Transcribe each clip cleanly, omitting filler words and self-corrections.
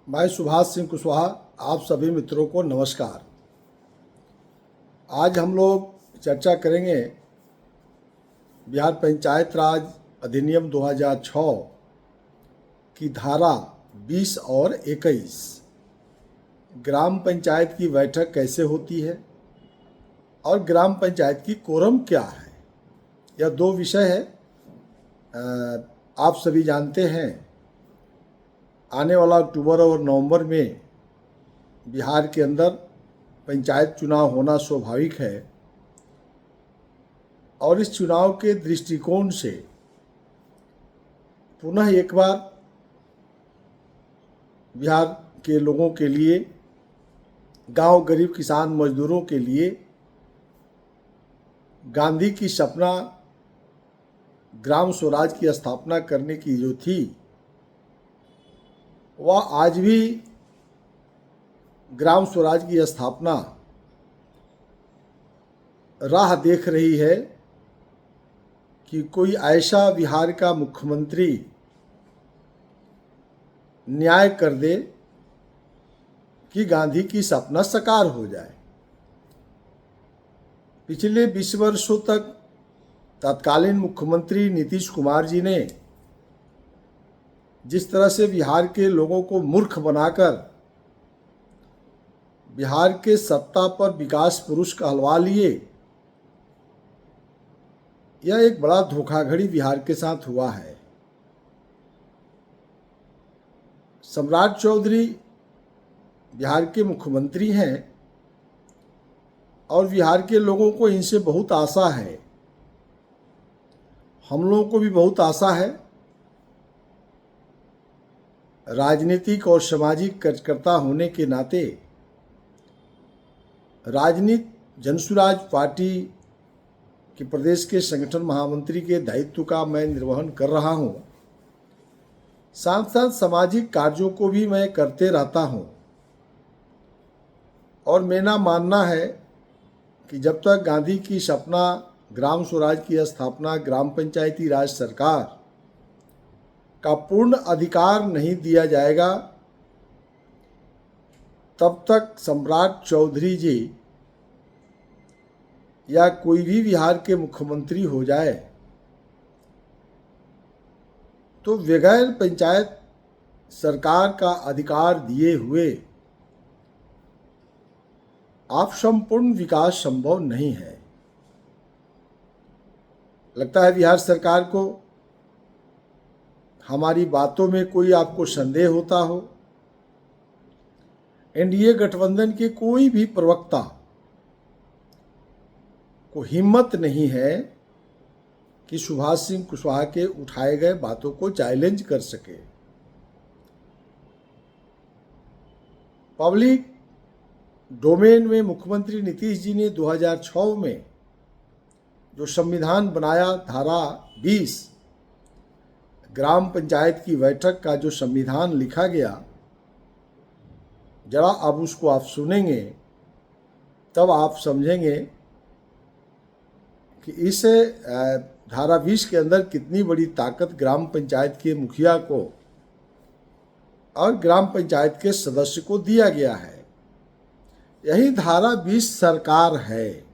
मैं सुभाष सिंह कुशवाहा। आप सभी मित्रों को नमस्कार। आज हम लोग चर्चा करेंगे बिहार पंचायत राज अधिनियम 2006 की धारा 20 और 21, ग्राम पंचायत की बैठक कैसे होती है और ग्राम पंचायत की कोरम क्या है। यह दो विषय है। आप सभी जानते हैं आने वाला अक्टूबर और नवंबर में बिहार के अंदर पंचायत चुनाव होना स्वाभाविक है और इस चुनाव के दृष्टिकोण से पुनः एक बार बिहार के लोगों के लिए, गांव गरीब किसान मजदूरों के लिए गांधी की सपना ग्राम स्वराज की स्थापना करने की जो थी वह आज भी ग्राम स्वराज की स्थापना राह देख रही है कि कोई ऐसा बिहार का मुख्यमंत्री न्याय कर दे कि गांधी की सपना साकार हो जाए। पिछले 20 वर्षों तक तत्कालीन मुख्यमंत्री नीतीश कुमार जी ने जिस तरह से बिहार के लोगों को मूर्ख बनाकर बिहार के सत्ता पर विकास पुरुष कहलवा लिए, यह एक बड़ा धोखाधड़ी बिहार के साथ हुआ है। सम्राट चौधरी बिहार के मुख्यमंत्री हैं और बिहार के लोगों को इनसे बहुत आशा है। हम लोगों को भी बहुत आशा है। राजनीतिक और सामाजिक कार्यकर्ता होने के नाते राजनीति जनसुराज पार्टी के प्रदेश के संगठन महामंत्री के दायित्व का मैं निर्वहन कर रहा हूं। साथ साथ सामाजिक कार्यों को भी मैं करते रहता हूं और मेरा मानना है कि जब तक गांधी की सपना ग्राम स्वराज की स्थापना ग्राम पंचायती राज सरकार का पूर्ण अधिकार नहीं दिया जाएगा, तब तक सम्राट चौधरी जी या कोई भी बिहार के मुख्यमंत्री हो जाए तो बगैर पंचायत सरकार का अधिकार दिए हुए आप संपूर्ण विकास संभव नहीं है। लगता है बिहार सरकार को हमारी बातों में कोई आपको संदेह होता हो। एनडीए गठबंधन के कोई भी प्रवक्ता को हिम्मत नहीं है कि सुभाष सिंह कुशवाहा के उठाए गए बातों को चैलेंज कर सके। पब्लिक डोमेन में मुख्यमंत्री नीतीश जी ने 2006 में जो संविधान बनाया, धारा 20 ग्राम पंचायत की बैठक का जो संविधान लिखा गया, जरा अब उसको आप सुनेंगे तब आप समझेंगे कि इस धारा 20 के अंदर कितनी बड़ी ताकत ग्राम पंचायत के मुखिया को और ग्राम पंचायत के सदस्य को दिया गया है। यही धारा 20 सरकार है।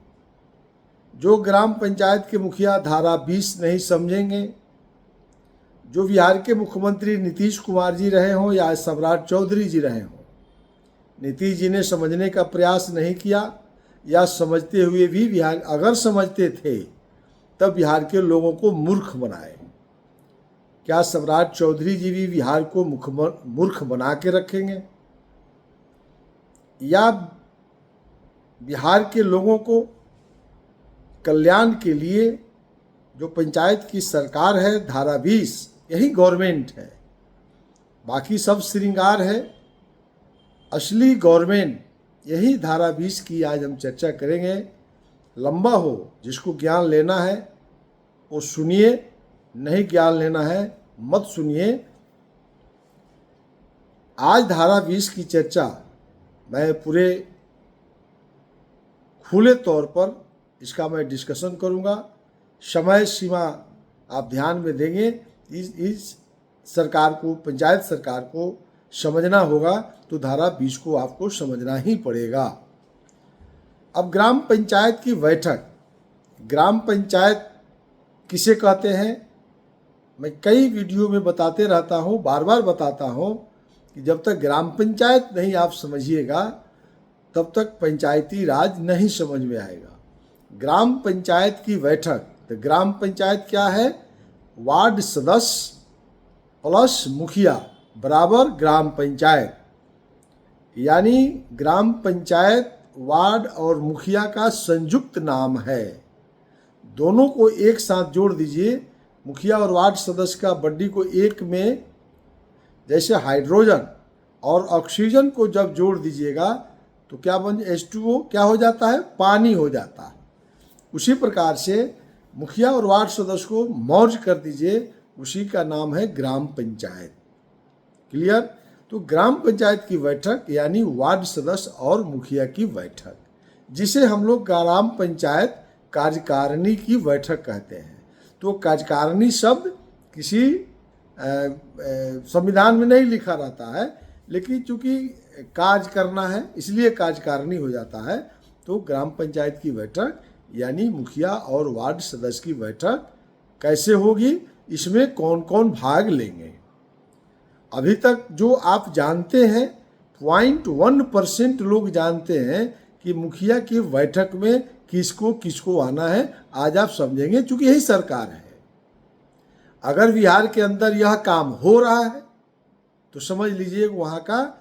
जो ग्राम पंचायत के मुखिया धारा 20 नहीं समझेंगे, जो बिहार के मुख्यमंत्री नीतीश कुमार जी रहे हों या सम्राट चौधरी जी रहे हों, नीतीश जी ने समझने का प्रयास नहीं किया या समझते हुए भी बिहार अगर समझते थे तब बिहार के लोगों को मूर्ख बनाए। क्या सम्राट चौधरी जी भी बिहार को मूर्ख बना के रखेंगे या बिहार के लोगों को कल्याण के लिए जो पंचायत की सरकार है, धारा 20 यही गवर्नमेंट है, बाकी सब श्रृंगार है। असली गवर्नमेंट यही धारा 20 की आज हम चर्चा करेंगे। लंबा हो, जिसको ज्ञान लेना है वो सुनिए, नहीं ज्ञान लेना है मत सुनिए। आज धारा 20 की चर्चा मैं पूरे खुले तौर पर इसका मैं डिस्कशन करूंगा। समय सीमा आप ध्यान में देंगे। इस सरकार को, पंचायत सरकार को समझना होगा तो धारा 20 को आपको समझना ही पड़ेगा। अब ग्राम पंचायत की बैठक, ग्राम पंचायत किसे कहते हैं, मैं कई वीडियो में बताते रहता हूँ, बार बार बताता हूँ कि जब तक ग्राम पंचायत नहीं आप समझिएगा तब तक पंचायती राज नहीं समझ में आएगा। ग्राम पंचायत की बैठक, तो ग्राम पंचायत क्या है, वार्ड सदस्य प्लस मुखिया बराबर ग्राम पंचायत, यानी ग्राम पंचायत वार्ड और मुखिया का संयुक्त नाम है। दोनों को एक साथ जोड़ दीजिए, मुखिया और वार्ड सदस्य का बॉडी को एक में, जैसे हाइड्रोजन और ऑक्सीजन को जब जोड़ दीजिएगा तो क्या बन, H2O क्या हो जाता है, पानी हो जाता है। उसी प्रकार से मुखिया और वार्ड सदस्य को मर्ज कर दीजिए, उसी का नाम है ग्राम पंचायत। क्लियर? तो ग्राम पंचायत की बैठक यानी वार्ड सदस्य और मुखिया की बैठक, जिसे हम लोग ग्राम पंचायत कार्यकारिणी की बैठक कहते हैं। तो कार्यकारिणी शब्द किसी संविधान में नहीं लिखा रहता है, लेकिन चूंकि कार्य करना है इसलिए कार्यकारिणी हो जाता है। तो ग्राम पंचायत की बैठक यानी मुखिया और वार्ड सदस्य की बैठक कैसे होगी, इसमें कौन कौन भाग लेंगे। अभी तक जो आप जानते हैं 0.1% लोग जानते हैं कि मुखिया की बैठक में किसको किसको आना है। आज आप समझेंगे, चूंकि यही सरकार है। अगर बिहार के अंदर यह काम हो रहा है तो समझ लीजिए वहाँ का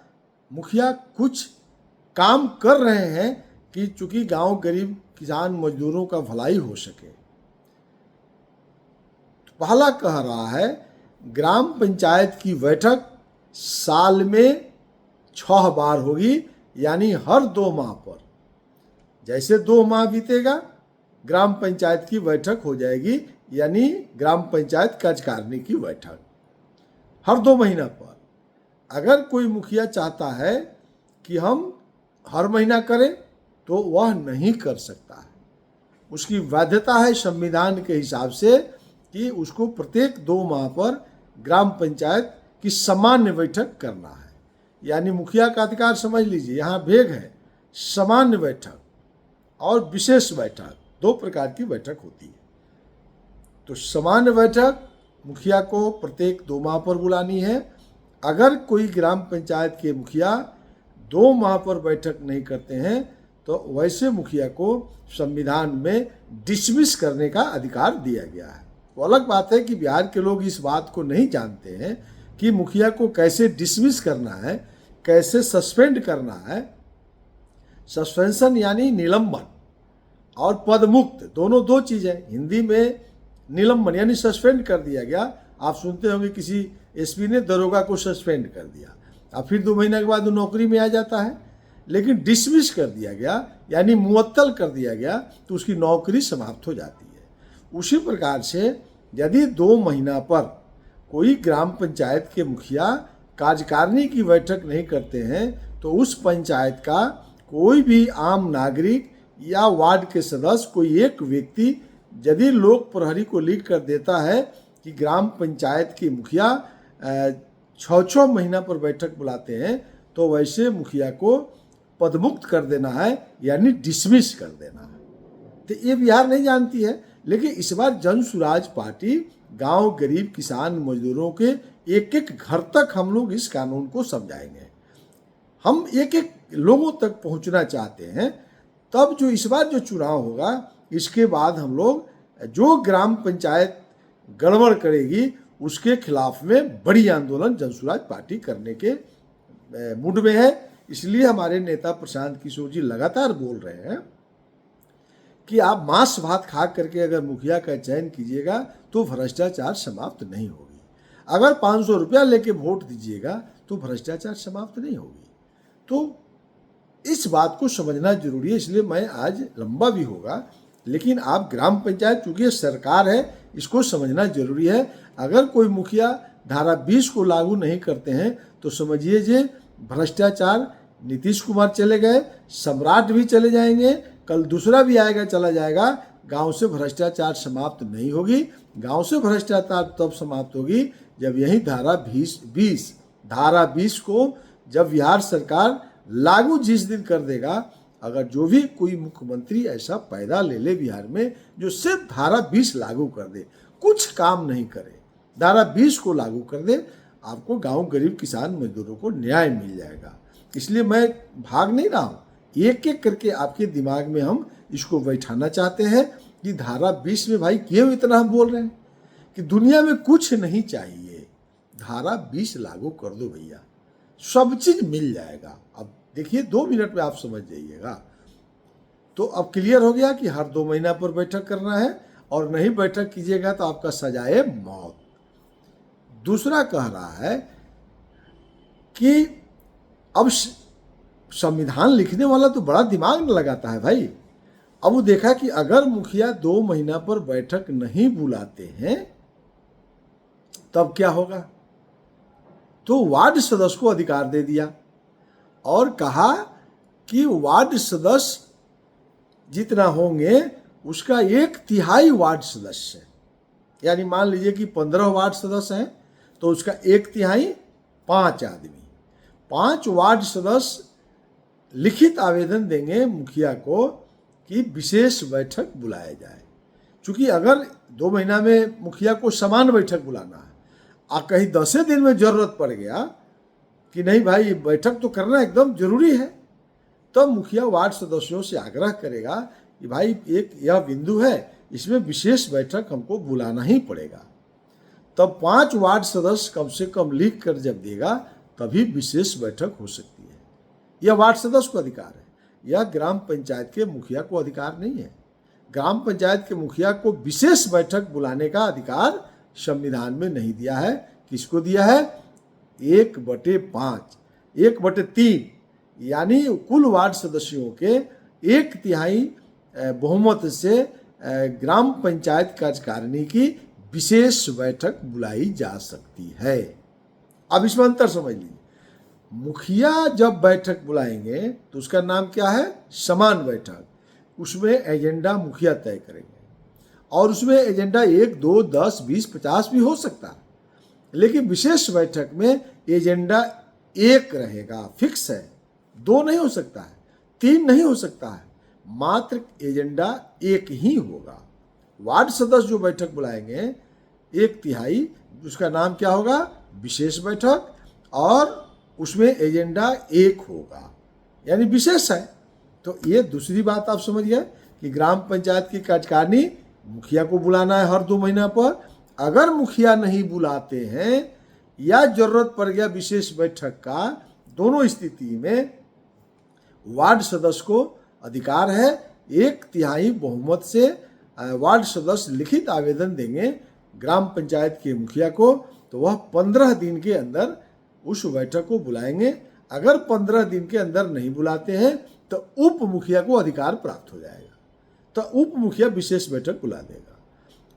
मुखिया कुछ काम कर रहे हैं कि चूंकि गांव गरीब किसान मजदूरों का भलाई हो सके। तो पहला कह रहा है ग्राम पंचायत की बैठक साल में 6 बार होगी, यानी हर 2 माह पर। जैसे 2 माह बीतेगा ग्राम पंचायत की बैठक हो जाएगी, यानी ग्राम पंचायत कार्यकारिणी की बैठक हर 2 महीना पर। अगर कोई मुखिया चाहता है कि हम हर महीना करें तो वह नहीं कर सकता है। उसकी बाध्यता है संविधान के हिसाब से कि उसको प्रत्येक 2 माह पर ग्राम पंचायत की सामान्य बैठक करना है। यानी मुखिया का अधिकार समझ लीजिए, यहाँ भेग है, सामान्य बैठक और विशेष बैठक, 2 प्रकार की बैठक होती है। तो सामान्य बैठक मुखिया को प्रत्येक 2 माह पर बुलानी है। अगर कोई ग्राम पंचायत के मुखिया 2 माह पर बैठक नहीं करते हैं तो वैसे मुखिया को संविधान में डिसमिस करने का अधिकार दिया गया है। वो अलग बात है कि बिहार के लोग इस बात को नहीं जानते हैं कि मुखिया को कैसे डिसमिस करना है, कैसे सस्पेंड करना है। सस्पेंशन यानी निलंबन और पदमुक्त दोनों 2 चीज़ है। हिंदी में निलंबन यानी सस्पेंड कर दिया गया। आप सुनते होंगे किसी एसपी ने दरोगा को सस्पेंड कर दिया, अब फिर 2 महीने के बाद वो नौकरी में आ जाता है। लेकिन डिसमिस कर दिया गया यानी मुअत्तल कर दिया गया तो उसकी नौकरी समाप्त हो जाती है। उसी प्रकार से यदि 2 महीना पर कोई ग्राम पंचायत के मुखिया कार्यकारिणी की बैठक नहीं करते हैं तो उस पंचायत का कोई भी आम नागरिक या वार्ड के सदस्य, कोई एक व्यक्ति यदि लोक प्रहरी को लिख कर देता है कि ग्राम पंचायत के मुखिया 6 महीना पर बैठक बुलाते हैं तो वैसे मुखिया को पदमुक्त कर देना है, यानी डिसमिस कर देना है। तो ये बिहार नहीं जानती है, लेकिन इस बार जन सुराज पार्टी गांव गरीब किसान मजदूरों के एक एक घर तक हम लोग इस कानून को समझाएंगे। हम एक एक लोगों तक पहुंचना चाहते हैं। तब जो इस बार जो चुनाव होगा इसके बाद हम लोग जो ग्राम पंचायत गड़बड़ करेगी उसके खिलाफ में बड़ी आंदोलन जनसुराज पार्टी करने के मूड में है। इसलिए हमारे नेता प्रशांत किशोर जी लगातार बोल रहे हैं कि आप मांस भात खा करके अगर मुखिया का चयन कीजिएगा तो भ्रष्टाचार समाप्त नहीं होगी। अगर 500 रुपया लेके वोट दीजिएगा तो भ्रष्टाचार समाप्त नहीं होगी। तो इस बात को समझना जरूरी है। इसलिए मैं आज लंबा भी होगा, लेकिन आप ग्राम पंचायत चूंकि सरकार है इसको समझना जरूरी है। अगर कोई मुखिया धारा 20 को लागू नहीं करते हैं तो समझिए जे भ्रष्टाचार, नीतीश कुमार चले गए, सम्राट भी चले जाएंगे, कल दूसरा भी आएगा चला जाएगा। गांव से भ्रष्टाचार समाप्त नहीं होगी। गांव से भ्रष्टाचार तब समाप्त होगी जब यही धारा 20 धारा 20 को जब बिहार सरकार लागू जिस दिन कर देगा, अगर जो भी कोई मुख्यमंत्री ऐसा पैदा ले ले बिहार में जो सिर्फ धारा 20 लागू कर दे, कुछ काम नहीं करे, धारा 20 को लागू कर दे, आपको गांव गरीब किसान मजदूरों को न्याय मिल जाएगा। इसलिए मैं भाग नहीं रहा हूँ, एक एक करके आपके दिमाग में हम इसको बैठाना चाहते हैं कि धारा 20 में भाई क्यों इतना हम बोल रहे हैं कि दुनिया में कुछ नहीं चाहिए, धारा 20 लागू कर दो भैया, सब चीज मिल जाएगा। अब देखिए 2 मिनट में आप समझ जाइएगा। तो अब क्लियर हो गया कि हर 2 महीना पर बैठक करना है, और नहीं बैठक कीजिएगा तो आपका सजाए मौत। दूसरा कह रहा है कि अब संविधान लिखने वाला तो बड़ा दिमाग न लगाता है भाई। अब वो देखा कि अगर मुखिया 2 महीना पर बैठक नहीं बुलाते हैं तब क्या होगा, तो वार्ड सदस्य को अधिकार दे दिया और कहा कि वार्ड सदस्य जितना होंगे उसका 1/3 वार्ड सदस्य, यानी मान लीजिए कि 15 वार्ड सदस्य हैं तो उसका 1/3 5 आदमी, 5 वार्ड सदस्य लिखित आवेदन देंगे मुखिया को कि विशेष बैठक बुलाया जाए। चूंकि अगर 2 महीना में मुखिया को समान बैठक बुलाना है, और कहीं 10 दिन में जरूरत पड़ गया कि नहीं भाई बैठक तो करना एकदम जरूरी है, तब मुखिया वार्ड सदस्यों से आग्रह करेगा कि भाई एक यह बिंदु है, इसमें विशेष बैठक हमको बुलाना ही पड़ेगा। तब 5 वार्ड सदस्य कम से कम लिख कर जब देगा तभी विशेष बैठक हो सकती है। यह वार्ड सदस्य को अधिकार है, यह ग्राम पंचायत के मुखिया को अधिकार नहीं है। ग्राम पंचायत के मुखिया को विशेष बैठक बुलाने का अधिकार संविधान में नहीं दिया है। किसको दिया है? 1/5, 1/3, यानी कुल वार्ड सदस्यों के 1/3 बहुमत से ग्राम पंचायत कार्यकारिणी की विशेष बैठक बुलाई जा सकती है। अब इसमें अंतर समझ लीजिए, मुखिया जब बैठक बुलाएंगे तो उसका नाम क्या है? समान बैठक। उसमें एजेंडा मुखिया तय करेंगे और उसमें एजेंडा 1, 2, 10, 20, 50 भी हो सकता है, लेकिन विशेष बैठक में एजेंडा 1 रहेगा, फिक्स है। 2 नहीं हो सकता है, 3 नहीं हो सकता है, मात्र एजेंडा 1 ही होगा। वार्ड सदस्य जो बैठक बुलाएंगे 1/3, उसका नाम क्या होगा? विशेष बैठक, और उसमें एजेंडा 1 होगा, यानी विशेष है। तो ये दूसरी बात आप समझ गए कि ग्राम पंचायत की कार्यकारिणी मुखिया को बुलाना है हर 2 महीना पर। अगर मुखिया नहीं बुलाते हैं या जरूरत पड़ गया विशेष बैठक का, दोनों स्थिति में वार्ड सदस्य को अधिकार है। 1/3 बहुमत से वार्ड सदस्य लिखित आवेदन देंगे ग्राम पंचायत के मुखिया को, तो वह 15 दिन के अंदर उस बैठक को बुलाएंगे। अगर 15 दिन के अंदर नहीं बुलाते हैं तो उप मुखिया को अधिकार प्राप्त हो जाएगा, तो उप मुखिया विशेष बैठक बुला देगा।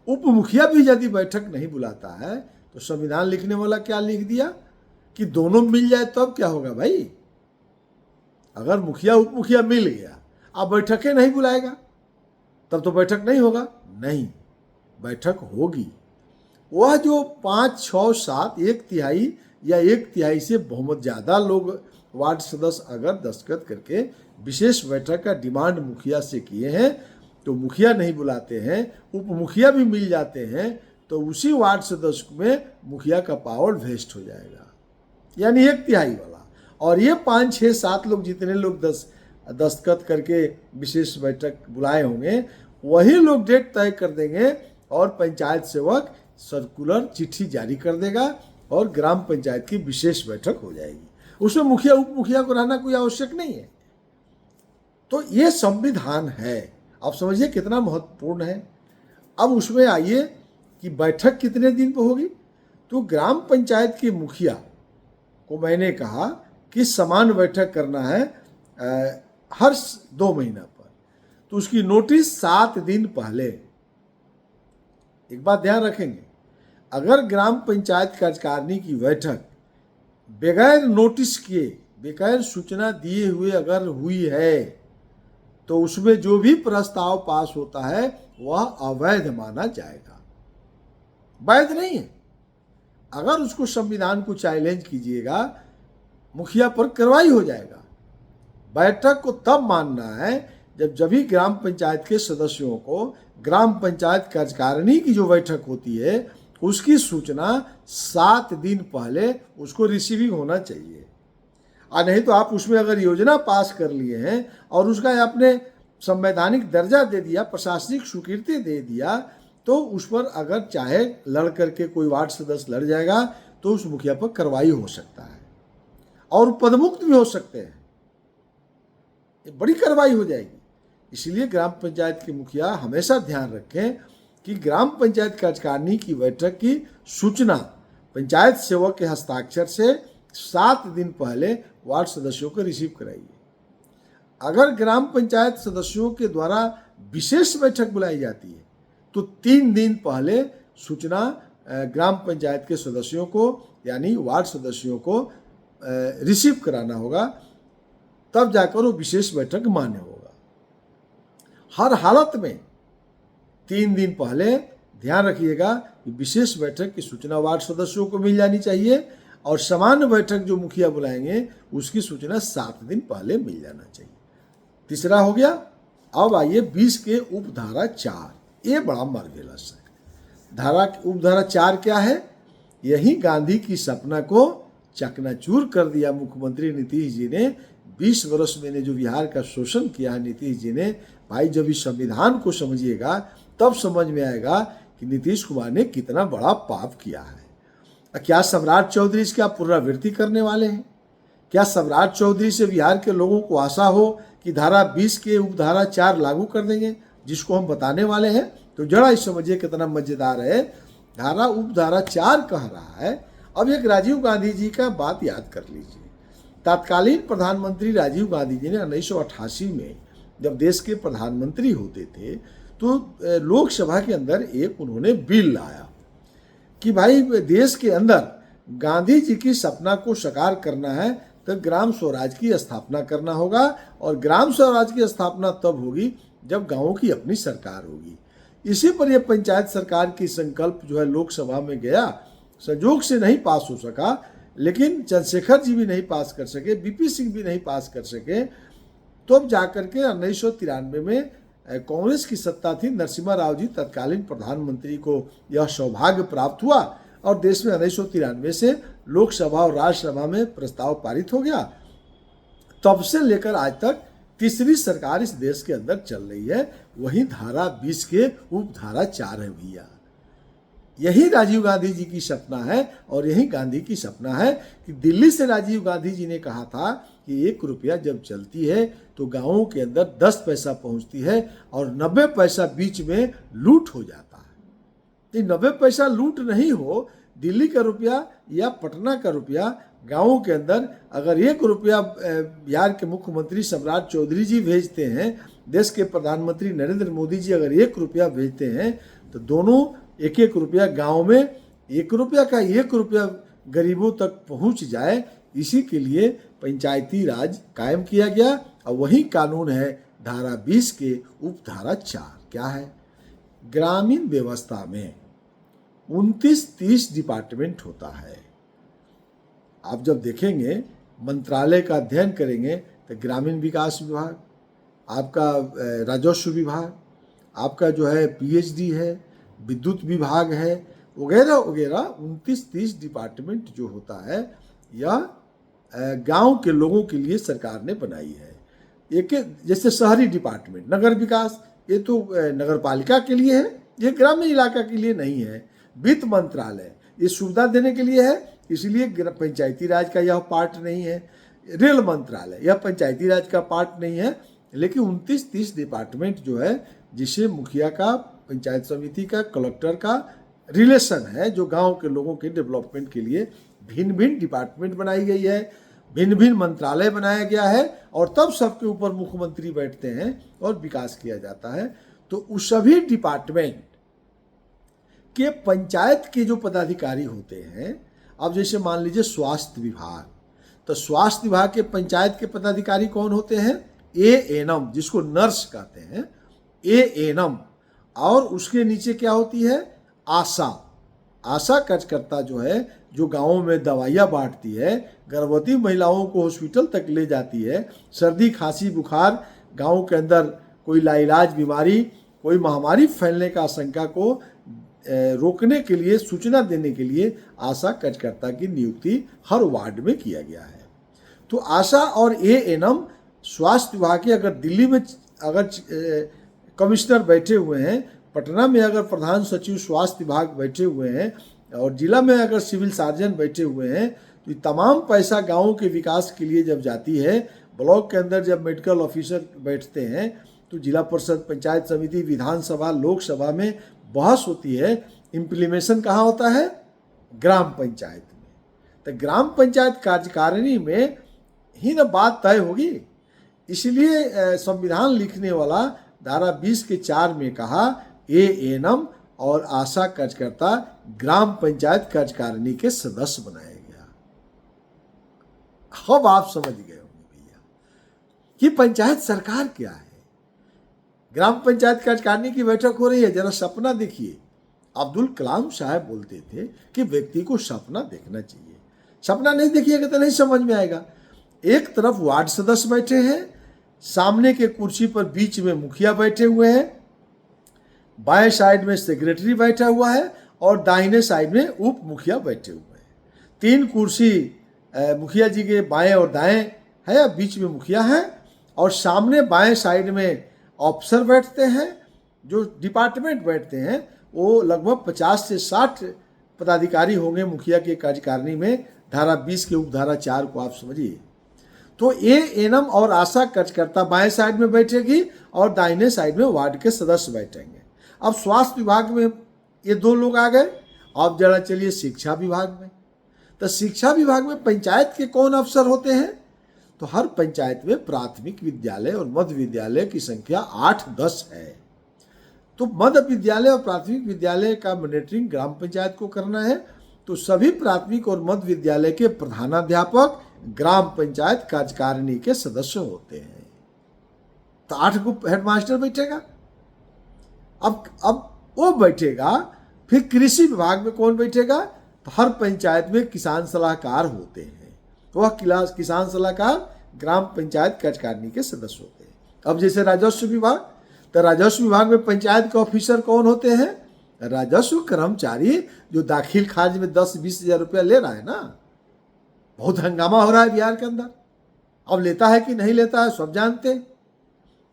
उप मुखिया भी यदि बैठक नहीं बुलाता है तो संविधान लिखने वाला क्या लिख दिया कि दोनों मिल जाए तब क्या होगा भाई? अगर मुखिया उप मुखिया मिल गया, अब बैठकें नहीं बुलाएगा तब तो बैठक नहीं होगा। नहीं, बैठक होगी। वह जो 5, 6, 7, 1/3 या 1/3 से बहुमत ज़्यादा लोग वार्ड सदस्य अगर दस्तखत करके विशेष बैठक का डिमांड मुखिया से किए हैं तो मुखिया नहीं बुलाते हैं, उप मुखिया भी मिल जाते हैं, तो उसी वार्ड सदस्य में मुखिया का पावर वेस्ट हो जाएगा, यानी 1/3 वाला। और ये 5, 6, 7 लोग, जितने लोग दस्तखत करके विशेष बैठक बुलाए होंगे, वही लोग डेट तय कर देंगे और पंचायत सेवक सर्कुलर चिट्ठी जारी कर देगा और ग्राम पंचायत की विशेष बैठक हो जाएगी। उसमें मुखिया उप मुखिया को रहना कोई आवश्यक नहीं है। तो ये संविधान है, आप समझिए कितना महत्वपूर्ण है। अब उसमें आइए कि बैठक कितने दिन पर होगी। तो ग्राम पंचायत के मुखिया को मैंने कहा कि समान बैठक करना है हर 2 महीना पर, तो उसकी नोटिस 7 दिन पहले। एक बात ध्यान रखेंगे, अगर ग्राम पंचायत कार्यकारिणी की बैठक बगैर नोटिस किए, बगैर सूचना दिए हुए अगर हुई है तो उसमें जो भी प्रस्ताव पास होता है वह अवैध माना जाएगा, वैध नहीं है। अगर उसको संविधान को चैलेंज कीजिएगा, मुखिया पर कार्रवाई हो जाएगा। बैठक को तब मानना है जब भी ग्राम पंचायत के सदस्यों को ग्राम पंचायत कार्यकारिणी की जो बैठक होती है उसकी सूचना 7 दिन पहले उसको रिसीविंग होना चाहिए। और नहीं तो आप उसमें अगर योजना पास कर लिए हैं और उसका आपने संवैधानिक दर्जा दे दिया, प्रशासनिक स्वीकृति दे दिया, तो उस पर अगर चाहे लड़ करके कोई वार्ड सदस्य लड़ जाएगा तो उस मुखिया पर कार्रवाई हो सकता है और पदमुक्त भी हो सकते हैं। ये बड़ी कार्रवाई हो जाएगी। इसलिए ग्राम पंचायत के मुखिया हमेशा ध्यान रखें कि ग्राम पंचायत कार्यकारिणी की बैठक की सूचना पंचायत सेवक के हस्ताक्षर से 7 दिन पहले वार्ड सदस्यों को रिसीव कराइए। अगर ग्राम पंचायत सदस्यों के द्वारा विशेष बैठक बुलाई जाती है तो 3 दिन पहले सूचना ग्राम पंचायत के सदस्यों को यानी वार्ड सदस्यों को रिसीव कराना होगा, तब जाकर वो विशेष बैठक मान्य होगा। हर हालत में 3 दिन पहले ध्यान रखिएगा कि विशेष बैठक की सूचना वार्ड सदस्यों को मिल जानी चाहिए और सामान्य बैठक जो मुखिया बुलाएंगे उसकी सूचना 7 दिन पहले मिल जाना चाहिए। तीसरा हो गया। अब आइए 20 के उपधारा 4, ये बड़ा मर्वेलस है। उपधारा 4 क्या है? यही गांधी की सपना को चकनाचूर कर दिया मुख्यमंत्री नीतीश जी ने। 20 वर्ष में जो बिहार का शोषण किया है नीतीश जी ने, भाई जब इस संविधान को समझिएगा तब समझ में आएगा कि नीतीश कुमार ने कितना बड़ा पाप किया है। क्या सम्राट चौधरी इसका पुनरावृत्ति करने वाले हैं? क्या सम्राट चौधरी से बिहार के लोगों को आशा हो कि धारा 20 के उपधारा 4 लागू कर देंगे, जिसको हम बताने वाले हैं? तो जरा इस समझिए कितना मजेदार है। धारा उपधारा 4 कह रहा है। अब एक राजीव गांधी जी का बात याद कर लीजिए। तत्कालीन प्रधानमंत्री राजीव गांधी जी ने 1988 में जब देश के प्रधानमंत्री होते थे तो लोकसभा के अंदर एक उन्होंने बिल लाया कि भाई देश के अंदर गांधी जी की सपना को साकार करना है तो ग्राम स्वराज की स्थापना करना होगा, और ग्राम स्वराज की स्थापना तब होगी जब गांवों की अपनी सरकार होगी। इसी पर यह पंचायत सरकार की संकल्प जो है लोकसभा में गया, संजोग से नहीं पास हो सका, लेकिन चंद्रशेखर जी भी नहीं पास कर सके, बीपी सिंह भी नहीं पास कर सके। तो अब जाकर के 1993 में कांग्रेस की सत्ता थी, नरसिम्हा राव जी तत्कालीन प्रधानमंत्री को यह सौभाग्य प्राप्त हुआ और देश में 1993 से लोकसभा और राज्यसभा में प्रस्ताव पारित हो गया। तब से लेकर आज तक तीसरी सरकार इस देश के अंदर चल रही है। वही धारा 20 के उपधारा 4 है भैया। यही राजीव गांधी जी की सपना है और यही गांधी की सपना है कि दिल्ली से राजीव गांधी जी ने कहा था कि 1 रुपया जब चलती है तो गांवों के अंदर 10 पैसा पहुंचती है और 90 पैसा बीच में लूट हो जाता है। तो 90 पैसा लूट नहीं हो, दिल्ली का रुपया या पटना का रुपया गांवों के अंदर अगर 1 रुपया बिहार के मुख्यमंत्री सम्राट चौधरी जी भेजते हैं, देश के प्रधानमंत्री नरेंद्र मोदी जी अगर 1 रुपया भेजते हैं तो दोनों 1-1 रुपया गाँव में 1 रुपया का 1 रुपया गरीबों तक पहुंच जाए, इसी के लिए पंचायती राज कायम किया गया। और वही कानून है धारा 20 के उपधारा 4। क्या है? ग्रामीण व्यवस्था में 29-30 डिपार्टमेंट होता है। आप जब देखेंगे मंत्रालय का अध्ययन करेंगे तो ग्रामीण विकास विभाग, आपका राजस्व विभाग, आपका जो है पीएचडी है, विद्युत विभाग है, वगैरह वगैरह 29-30 डिपार्टमेंट जो होता है यह गांव के लोगों के लिए सरकार ने बनाई है। एक जैसे शहरी डिपार्टमेंट, नगर विकास, ये तो नगर पालिका के लिए है, ये ग्रामीण इलाका के लिए नहीं है। वित्त मंत्रालय ये सुविधा देने के लिए है, इसलिए पंचायती राज का यह पार्ट नहीं है। रेल मंत्रालय यह पंचायती राज का पार्ट नहीं है। लेकिन 29-30 डिपार्टमेंट जो है जिसे मुखिया का, पंचायत समिति का, कलेक्टर का रिलेशन है, जो गांव के लोगों के डेवलपमेंट के लिए भिन्न भिन्न डिपार्टमेंट बनाई गई है, भिन्न भिन्न मंत्रालय बनाया गया है, और तब सबके ऊपर मुख्यमंत्री बैठते हैं और विकास किया जाता है। तो उस सभी डिपार्टमेंट के पंचायत के जो पदाधिकारी होते हैं, अब जैसे मान लीजिए स्वास्थ्य विभाग, तो स्वास्थ्य विभाग के पंचायत के पदाधिकारी कौन होते हैं? एएनएम, जिसको नर्स कहते हैं, एएनएम। और उसके नीचे क्या होती है? आशा। आशा कार्यकर्ता जो है, जो गाँवों में दवाइयाँ बांटती है, गर्भवती महिलाओं को हॉस्पिटल तक ले जाती है, सर्दी खांसी बुखार गाँव के अंदर कोई लाइलाज बीमारी, कोई महामारी फैलने का आशंका को रोकने के लिए, सूचना देने के लिए आशा कार्यकर्ता की नियुक्ति हर वार्ड में किया गया है। तो आशा और एएनएम स्वास्थ्य विभाग के, अगर दिल्ली में अगर कमिश्नर बैठे हुए हैं, पटना में अगर प्रधान सचिव स्वास्थ्य विभाग बैठे हुए हैं, और जिला में अगर सिविल सर्जन बैठे हुए हैं, तो ये तमाम पैसा गाँव के विकास के लिए जब जाती है, ब्लॉक के अंदर जब मेडिकल ऑफिसर बैठते हैं, तो जिला परिषद, पंचायत समिति, विधानसभा, लोकसभा में बहस होती है, इम्प्लीमेशन कहाँ होता है? ग्राम पंचायत में। तो ग्राम पंचायत कार्यकारिणी में ही ना बात तय होगी। इसलिए संविधान लिखने वाला धारा 20 के 4 में कहा एएनएम और आशा कार्यकर्ता ग्राम पंचायत कार्यकारिणी के सदस्य बनाया गया। अब आप समझ गए होंगे भैया कि पंचायत सरकार क्या है। ग्राम पंचायत कार्यकारिणी की बैठक हो रही है, जरा सपना देखिए। अब्दुल कलाम साहब बोलते थे कि व्यक्ति को सपना देखना चाहिए, सपना नहीं देखिएगा तो नहीं समझ में आएगा। एक तरफ वार्ड सदस्य बैठे हैं, सामने के कुर्सी पर बीच में मुखिया बैठे हुए हैं, बाएं साइड में सेक्रेटरी बैठा हुआ है और दाहिने साइड में उप मुखिया बैठे हुए हैं। 3 कुर्सी मुखिया जी के बाएं और दाएं है, बीच में मुखिया है, और सामने बाएं साइड में ऑफिसर बैठते हैं। जो डिपार्टमेंट बैठते हैं वो लगभग 50 से 60 पदाधिकारी होंगे मुखिया के कार्यकारिणी में। धारा 20 के उपधारा 4 को आप समझिए। तो एएनएम और आशा कार्यकर्ता बाएं साइड में बैठेगी और दाहिने साइड में वार्ड के सदस्य बैठेंगे। अब स्वास्थ्य विभाग में ये 2 लोग आ गए। अब जरा चलिए शिक्षा विभाग में। तो शिक्षा विभाग में पंचायत के कौन अफसर होते हैं? तो हर पंचायत में प्राथमिक विद्यालय और मध्य विद्यालय की संख्या 8-10 है। तो मध्य विद्यालय और प्राथमिक विद्यालय का मॉनिटरिंग ग्राम पंचायत को करना है। तो सभी प्राथमिक और मध्य विद्यालय के प्रधानाध्यापक ग्राम पंचायत कार्यकारिणी के सदस्य होते हैं। तो 8 को हेडमास्टर बैठेगा। अब वो बैठेगा। फिर कृषि विभाग में कौन बैठेगा? तो हर पंचायत में किसान सलाहकार होते हैं। तो वह किसान सलाहकार ग्राम पंचायत कार्यकारिणी के सदस्य होते हैं। अब जैसे राजस्व विभाग, तो राजस्व विभाग में पंचायत के ऑफिसर कौन होते हैं? राजस्व कर्मचारी, जो दाखिल खारिज में 10-20 हज़ार रुपया ले रहा है ना। बहुत हंगामा हो रहा है बिहार के अंदर। अब लेता है कि नहीं लेता है सब जानते हैं।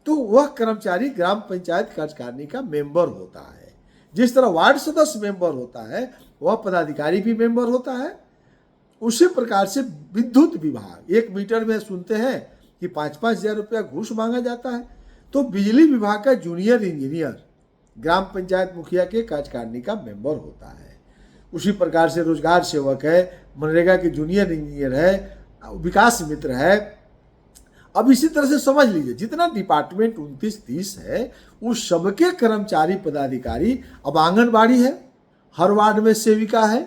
तो वह कर्मचारी ग्राम पंचायत कार्यकारिणी का मेंबर होता है। जिस तरह वार्ड सदस्य मेंबर होता है, वह पदाधिकारी भी मेंबर होता है। उसी प्रकार से विद्युत विभाग, 1 मीटर में सुनते हैं कि 5-5 हज़ार रुपया घूस मांगा जाता है। तो बिजली विभाग का जूनियर इंजीनियर ग्राम पंचायत मुखिया के कार्यकारिणी का मेंबर होता है। उसी प्रकार से रोजगार सेवक है, मनरेगा के जूनियर इंजीनियर है, विकास मित्र है। अब इसी तरह से समझ लीजिए जितना डिपार्टमेंट 29-30 है, उस सबके कर्मचारी पदाधिकारी। अब आंगनबाड़ी है, हर वार्ड में सेविका है।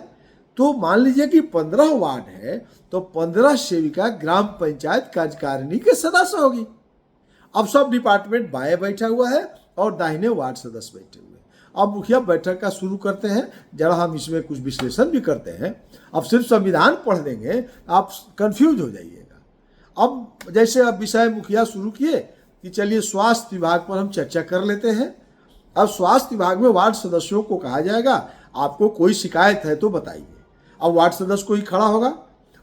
तो मान लीजिए कि 15 वार्ड है, तो 15 सेविका ग्राम पंचायत कार्यकारिणी के सदस्य होगी। अब सब डिपार्टमेंट बाएं बैठा हुआ है और दाहिने वार्ड सदस्य बैठे हुए हैं। अब मुखिया बैठक का शुरू करते हैं। जरा हम इसमें कुछ विश्लेषण भी करते हैं। अब सिर्फ संविधान पढ़ देंगे आप कंफ्यूज हो जाइएगा। अब जैसे अब विषय मुखिया शुरू किए कि चलिए स्वास्थ्य विभाग पर हम चर्चा कर लेते हैं। अब स्वास्थ्य विभाग में वार्ड सदस्यों को कहा जाएगा आपको कोई शिकायत है तो बताइए। अब वार्ड सदस्य कोई खड़ा होगा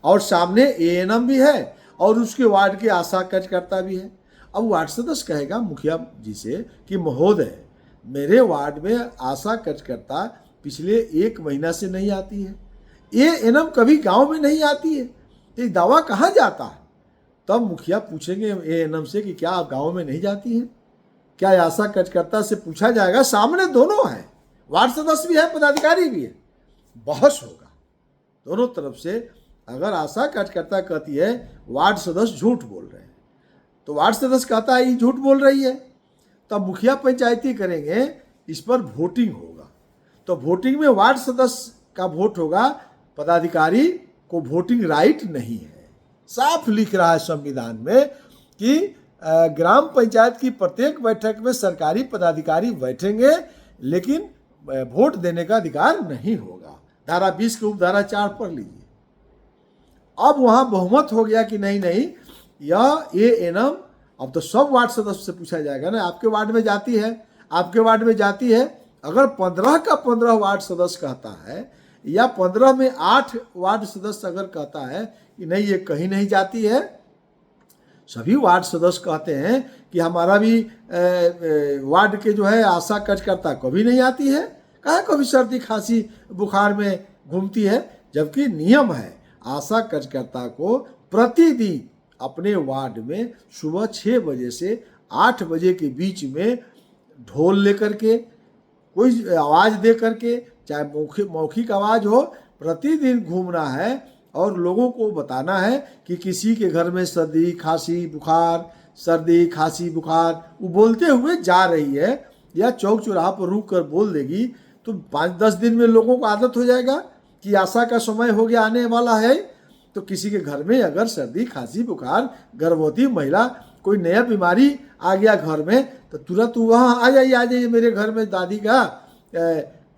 और सामने एएनएम भी है और उसके वार्ड के आशा कार्यकर्ता भी है। अब वार्ड सदस्य कहेगा मुखिया जी से कि महोदय, मेरे वार्ड में आशा कार्यकर्ता पिछले 1 महीना से नहीं आती है, एएनएम कभी गांव में नहीं आती है, ये दावा कहाँ जाता है? तब मुखिया पूछेंगे एएनएम से कि क्या आप गाँव में नहीं जाती हैं? क्या आशा कार्यकर्ता से पूछा जाएगा? सामने दोनों हैं, वार्ड सदस्य भी है, पदाधिकारी भी है। बहस होगा दोनों तरफ से। अगर आशा कार्यकर्ता कहती है वार्ड सदस्य झूठ बोल रहे हैं, तो वार्ड सदस्य कहता है ये झूठ बोल रही है, तब मुखिया पंचायती करेंगे, इस पर वोटिंग होगा। तो वोटिंग में वार्ड सदस्य का वोट होगा, पदाधिकारी को वोटिंग राइट नहीं है। साफ लिख रहा है संविधान में कि ग्राम पंचायत की प्रत्येक बैठक में सरकारी पदाधिकारी बैठेंगे, लेकिन वोट देने का अधिकार नहीं होगा। धारा 20 के उपधारा 4 पढ़ लीजिए। अब वहां बहुमत हो गया कि नहीं नहीं, यह एएनएम, अब तो सब वार्ड सदस्य से पूछा जाएगा ना, आपके वार्ड में जाती है, आपके वार्ड में जाती है। अगर 15 का 15 वार्ड सदस्य कहता है, या 15 में 8 वार्ड सदस्य अगर कहता है कि नहीं ये कहीं नहीं जाती है, सभी वार्ड सदस्य कहते हैं कि हमारा भी वार्ड के जो है आशा कार्यकर्ता कभी नहीं आती है, कहाँ कभी सर्दी खांसी बुखार में घूमती है, जबकि नियम है आशा कार्यकर्ता को प्रतिदिन अपने वार्ड में सुबह 6 बजे से 8 बजे के बीच में ढोल लेकर के, कोई आवाज़ दे करके, चाहे मौखिक आवाज़ हो, प्रतिदिन घूमना है और लोगों को बताना है कि किसी के घर में सर्दी खांसी बुखार, सर्दी खांसी बुखार वो बोलते हुए जा रही है, या चौक चौराहा पर रुक कर बोल देगी तो 5-10 दिन में लोगों को आदत हो जाएगा कि आशा का समय हो गया, आने वाला है। तो किसी के घर में अगर सर्दी खांसी बुखार, गर्भवती महिला, कोई नया बीमारी आ गया घर में, तो तुरंत वहाँ आ जाइए मेरे घर में दादी का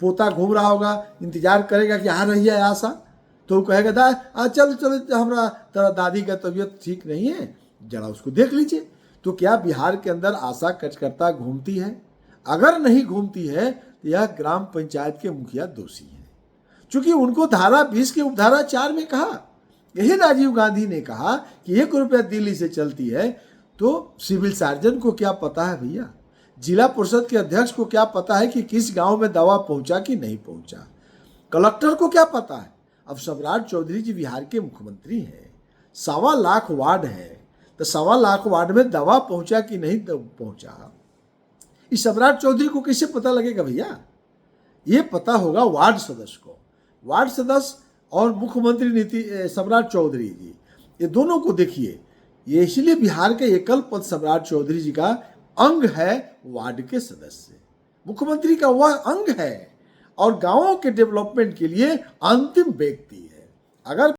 पोता घूम रहा होगा, इंतजार करेगा कि आ रही है आशा, तो वो कहेगा चल हमारा तेरा दादी का तबीयत ठीक नहीं है, जरा उसको देख लीजिए। तो क्या बिहार के अंदर आशा कार्यकर्ता घूमती है? अगर नहीं घूमती है तो यह ग्राम पंचायत के मुखिया दोषी हैं, क्योंकि उनको धारा 20 के उपधारा 4 में कहा, यही राजीव गांधी ने कहा कि 1 रुपया दिल्ली से चलती है, तो सिविल सर्जन को क्या पता है भैया, जिला परिषद के अध्यक्ष को क्या पता है कि किस गांव में दवा पहुंचा कि नहीं पहुंचा, कलेक्टर को क्या पता है। अब सम्राट चौधरी जी बिहार के मुख्यमंत्री हैं, 1.25 लाख वार्ड है, तो 1.25 लाख वार्ड में दवा पहुंचा कि नहीं पहुंचा, इस सम्राट चौधरी को कैसे पता लगेगा भैया? ये पता होगा वार्ड सदस्य को। वार्ड सदस्य और मुख्यमंत्री सम्राट चौधरी जी, ये दोनों को देखिए, ये इसलिए बिहार के एकल पद सम्राट चौधरी जी का अंग है वार्ड के सदस्य, मुख्यमंत्री का वह अंग है और गांवों के डेवलपमेंट के लिए अंतिम व्यक्ति है। अगर